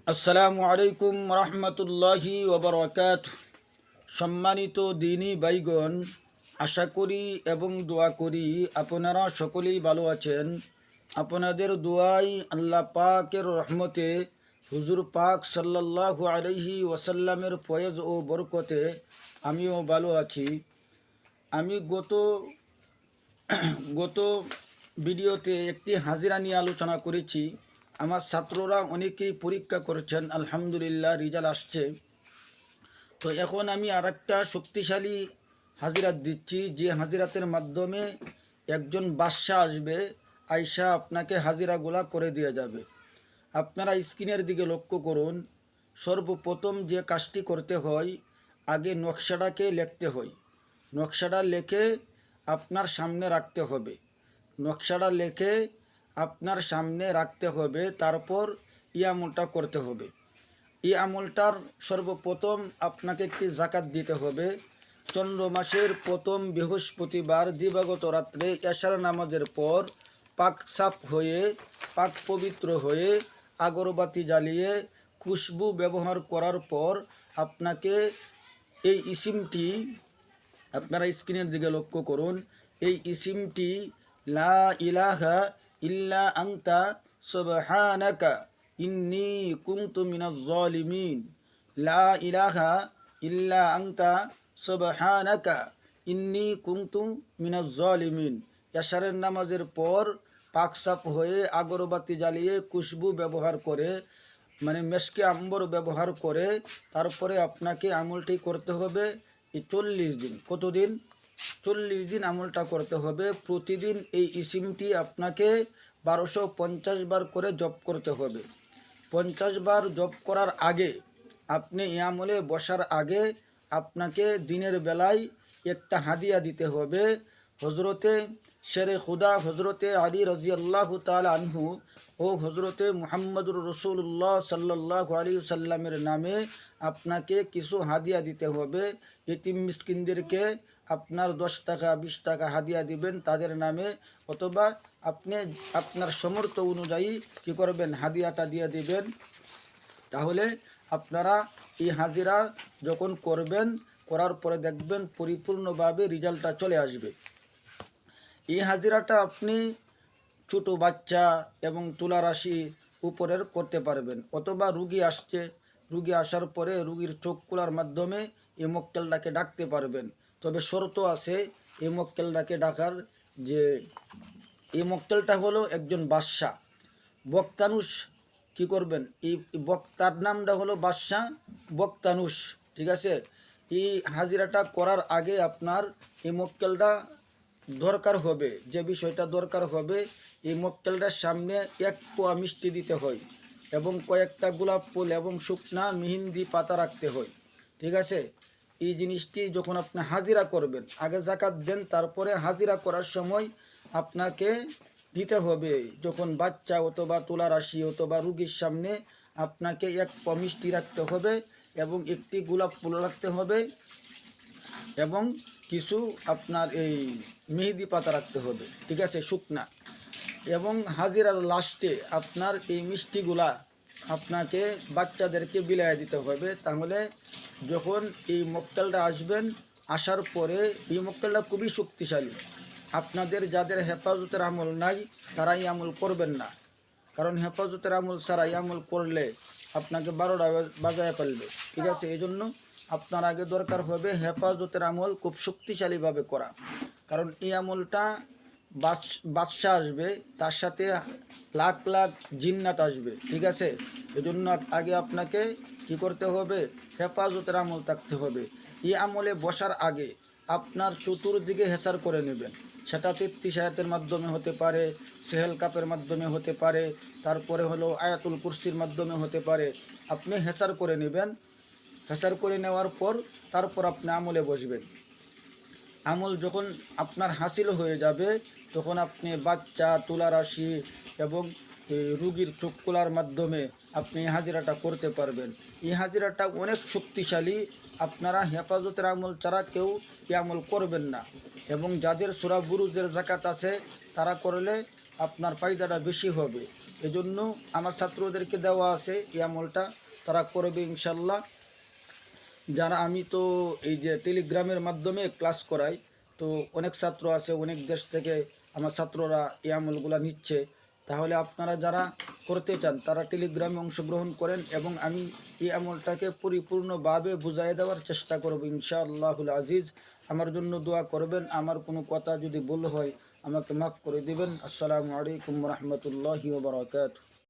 আসসালামু আলাইকুম রহমতুল্লাহি ওবরাকাত। সম্মানিত দিনী ভাইগণ, আশা করি এবং দোয়া করি আপনারা সকলেই ভালো আছেন। আপনাদের দোয়াই আল্লাহ পাকের রহমতে, হুজুর পাক সাল্লাল্লাহু আলাইহি ওয়াসাল্লামের ফয়েজ ও বরকতে আমিও ভালো আছি। আমি গত ভিডিওতে একটি হাজিরা নিয়ে আলোচনা করেছি। আমার ছাত্ররা অনেকেই পরীক্ষা করেছেন, আলহামদুলিল্লাহ রেজাল্ট আসছে। তো এখন আমি আরেকটা শক্তিশালী হাজিরাত দিচ্ছি, যে হাজিরাতের মাধ্যমে একজন বাদশা আসবে, আয়শা আপনাকে হাজিরাগুলা করে দিয়ে যাবে। আপনারা স্ক্রিনের দিকে লক্ষ্য করুন। সর্বপ্রথম যে কাজটি করতে হয়, আগে নকশাটাকে লিখতে হয়। নকশাটা লিখে আপনার সামনে রাখতে হবে। নকশাটা লিখে আপনার সামনে রাখতে হবে, তারপর এই আমলটা করতে হবে। এই আমলটার সর্বপ্রথম আপনাকে একটি জাকাত দিতে হবে। চন্দ্র মাসের প্রথম বৃহস্পতিবার দিবাগত রাত্রে এশার নামাজের পর পাক সাফ হয়ে, পাক পবিত্র হয়ে, আগরবাতি জ্বালিয়ে খুশবু ব্যবহার করার পর আপনাকে এই ইসিমটি, আপনারা স্ক্রিনের দিকে লক্ষ্য করুন, এই ইসিমটি লা ইলাহা ইল্লা আনতা সুবহানাকা ইন্নী কুনতু মিনাজ জালিমিন, লা ইলাহা ইল্লা আনতা সুবহানাকা ইন্নী কুনতু মিনাজ জালিমিন। এশারের নামাজের পর পাকসাপ হয়ে আগরবাতি জ্বালিয়ে খুশবু ব্যবহার করে, মানে মেশকে আম্বর ব্যবহার করে, তারপরে আপনাকে আমলটি করতে হবে এই 40 দিন। কতদিন? 40 দিন আমলটা করতে হবে। প্রতিদিন এই ইসিমটি আপনাকে 1250 বার করে জপ করতে হবে। 50 বার জপ করার আগে, আপনি এই আমলে বসার আগে আপনাকে দিনের বেলায় একটা হাদিয়া দিতে হবে। হজরতে শেরে খুদা হজরতে আলী রাদিয়াল্লাহু তাআলা আনহু ও হজরতে মুহাম্মদুর রসুল্লাহ সাল্লাল্লাহু আলাইহি সাল্লামের নামে আপনাকে কিছু হাদিয়া দিতে হবে। এতিম মিসকিনদেরকে আপনার 10 টাকা 20 টাকা হাদিয়া দিবেন তাদের নামে, অথবা আপনি আপনার সামর্থ্য অনুযায়ী কী করবেন, হাদিয়াটা দিয়ে দিবেন। তাহলে আপনারা এই হাজিরা যখন করবেন, করার পরে দেখবেন পরিপূর্ণভাবে রেজাল্টটা চলে আসবে। এই হাজিরাটা আপনি ছোট বাচ্চা এবং তুলা রাশি উপরের করতে পারবেন, অথবা রুগী আসছে, রুগী আসার পরে রুগীর চোখ খোলার মাধ্যমে এই মক্কেলটাকে ডাকতে পারবেন। তবে শর্ত আছে এই মক্কেলটাকে ডাকার, যে এই মক্কেলটা হলো একজন বাদশা, বক্তানুষ। কি করবেন, এই বক্তার নামটা হলো বাদশা বক্তানুষ, ঠিক আছে? এই হাজিরাটা করার আগে আপনার এই মক্কেলটা দরকার হবে, যে বিষয়টা দরকার হবে, এই মক্কেলটার সামনে 1 পোয়া মিষ্টি দিতে হয় এবং কয়েকটা গোলাপ ফুল এবং শুকনা মেহেন্দি পাতা রাখতে হয়, ঠিক আছে? এই জিনিসটি যখন আপনি হাজিরা করবেন, আগে জাকাত দেন, তারপরে হাজিরা করার সময় আপনাকে দিতে হবে। যখন বাচ্চা অথবা তুলা রাশি অথবা রুগীর সামনে আপনাকে 1 পোয়া মিষ্টি রাখতে হবে এবং একটি গোলাপ ফুল রাখতে হবে এবং কিছু আপনার এই মেহেদি পাতা রাখতে হবে, ঠিক আছে, শুকনা। এবং হাজিরার লাস্টে আপনার এই মিষ্টিগুলা আপনাকে বাচ্চাদেরকে বিলায় দিতে হবে। তাহলে যখন এই মক্কেলটা আসবেন, আসার পরে এই মক্কেলটা খুবই শক্তিশালী। আপনাদের যাদের হেফাজতের আমল নাই তারা এই আমল করবেন না, কারণ হেফাজতের আমল ছাড়া এই আমল করলে আপনাকে 12টা বাজায় ফেলবে, ঠিক আছে? এই জন্য আপনার আগে দরকার হবে হেফাজতের আমল খুব শক্তিশালীভাবে করা, কারণ এই আমলটা বাদশা আসবে, তার সাথে লাখ লাখ জিন্নাত আসবে, ঠিক আছে? এজন্য আগে আপনাকে কি করতে হবে, হেফাজতের আমল থাকতে হবে। এই আমলে বসার আগে আপনার চতুর্দিকে হেসার করে নেবেন। সেটা 33 আয়াতের মাধ্যমে হতে পারে, সেহেল কাপের মাধ্যমে হতে পারে, তারপরে হলো আয়াতুল কুরসির মাধ্যমে হতে পারে। আপনি হেসার করে নেবেন। হেসার করে নেওয়ার পর তারপর আপনি আমলে বসবেন। আমল যখন আপনার হাসিল হয়ে যাবে, তখন আপনি বাচ্চা, তুলা রাশি এবং রুগীর চোখ খোলার মাধ্যমে আপনি হাজিরাটা করতে পারবেন। এই হাজিরাটা অনেক শক্তিশালী। আপনারা হেফাজতের আমল ছাড়া কেউ এই আমল করবেন না। এবং যাদের সূরা বুরুজের যাকাত আছে তারা করলে আপনার ফায়দাটা বেশি হবে। এজন্য আমার ছাত্রদেরকে দেওয়া আছে এই আমলটা, তারা করবে ইনশাল্লাহ। যারা আমি তো এই যে টেলিগ্রামের মাধ্যমে ক্লাস করাই, তো অনেক ছাত্র আছে অনেক দেশ থেকে আমার ছাত্ররা এই আমলগুলো নিচ্ছে। তাহলে আপনারা যারা করতে চান তারা টেলিগ্রামে অংশগ্রহণ করেন এবং আমি এই আমলটাকে পরিপূর্ণভাবে বুঝাই দেওয়ার চেষ্টা করব ইনশাআল্লাহুল আজিজ। আমার জন্য দোয়া করবেন। আমার কোনো কথা যদি ভুল হয় আমাকে মাফ করে দিবেন। আসসালামু আলাইকুম রহমতুল্লাহি ওয়া বারাকাতুহু।